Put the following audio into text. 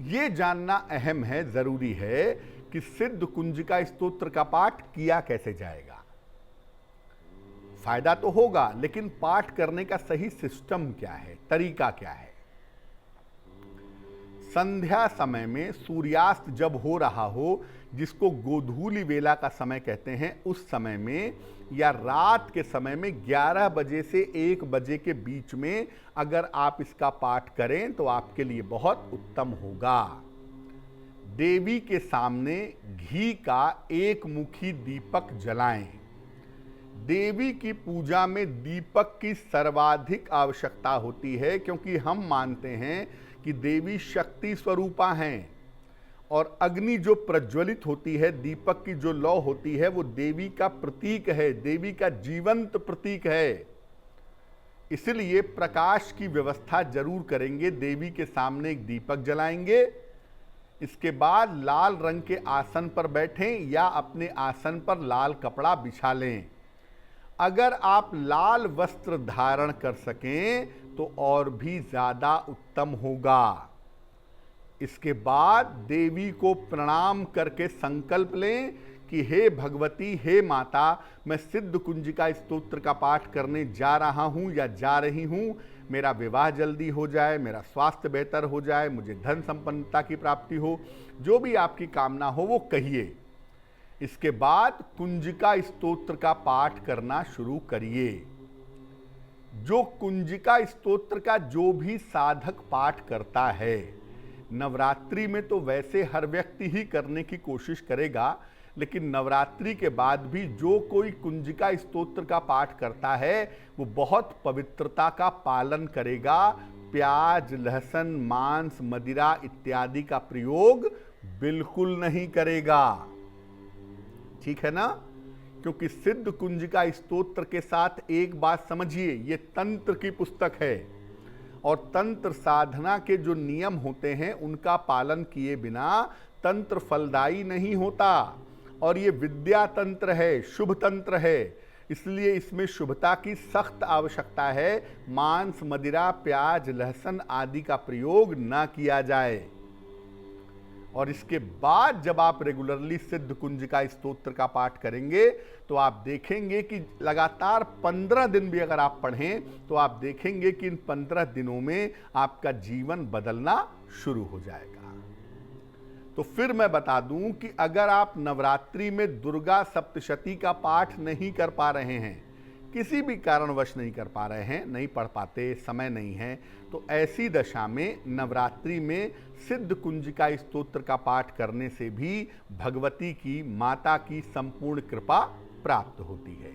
ये जानना अहम है, जरूरी है कि सिद्ध कुंजिका स्तोत्र का पाठ किया कैसे जाएगा। फायदा तो होगा, लेकिन पाठ करने का सही सिस्टम क्या है, तरीका क्या है। संध्या समय में सूर्यास्त जब हो रहा हो, जिसको गोधूली वेला का समय कहते हैं, उस समय में या रात के समय में 11 बजे से 1 बजे के बीच में अगर आप इसका पाठ करें तो आपके लिए बहुत उत्तम होगा। देवी के सामने घी का एक मुखी दीपक जलाएं। देवी की पूजा में दीपक की सर्वाधिक आवश्यकता होती है, क्योंकि हम मानते हैं कि देवी शक्ति स्वरूपा हैं और अग्नि जो प्रज्वलित होती है, दीपक की जो लौ होती है, वो देवी का प्रतीक है, देवी का जीवंत प्रतीक है। इसलिए प्रकाश की व्यवस्था जरूर करेंगे। देवी के सामने एक दीपक जलाएंगे। इसके बाद लाल रंग के आसन पर बैठें या अपने आसन पर लाल कपड़ा बिछा लें। अगर आप लाल वस्त्र धारण कर सकें तो और भी ज्यादा उत्तम होगा। इसके बाद देवी को प्रणाम करके संकल्प लें कि हे भगवती, हे माता, मैं सिद्ध कुंजिका स्तोत्र का पाठ करने जा रहा हूं या जा रही हूं। मेरा विवाह जल्दी हो जाए, मेरा स्वास्थ्य बेहतर हो जाए, मुझे धन संपन्नता की प्राप्ति हो, जो भी आपकी कामना हो वो कहिए। इसके बाद कुंजिका स्तोत्र का पाठ करना शुरू करिए। जो कुंजिका स्तोत्र का जो भी साधक पाठ करता है, नवरात्रि में तो वैसे हर व्यक्ति ही करने की कोशिश करेगा, लेकिन नवरात्रि के बाद भी जो कोई कुंजिका स्तोत्र का पाठ करता है वो बहुत पवित्रता का पालन करेगा। प्याज, लहसुन, मांस, मदिरा इत्यादि का प्रयोग बिल्कुल नहीं करेगा। ठीक है ना? क्योंकि सिद्ध कुंजिका स्तोत्र के साथ एक बात समझिए, ये तंत्र की पुस्तक है और तंत्र साधना के जो नियम होते हैं उनका पालन किए बिना तंत्र फलदायी नहीं होता। और ये विद्या तंत्र है, शुभ तंत्र है, इसलिए इसमें शुभता की सख्त आवश्यकता है। मांस, मदिरा, प्याज, लहसुन आदि का प्रयोग ना किया जाए। और इसके बाद जब आप रेगुलरली सिद्ध कुंजिका स्तोत्र का पाठ करेंगे तो आप देखेंगे कि लगातार 15 दिन भी अगर आप पढ़ें तो आप देखेंगे कि इन 15 दिनों में आपका जीवन बदलना शुरू हो जाएगा। तो फिर मैं बता दूं कि अगर आप नवरात्रि में दुर्गा सप्तशती का पाठ नहीं कर पा रहे हैं, किसी भी कारणवश नहीं कर पा रहे हैं, नहीं पढ़ पाते, समय नहीं है, तो ऐसी दशा में नवरात्रि में सिद्ध कुंजिका स्तोत्र का पाठ करने से भी भगवती की, माता की संपूर्ण कृपा प्राप्त होती है।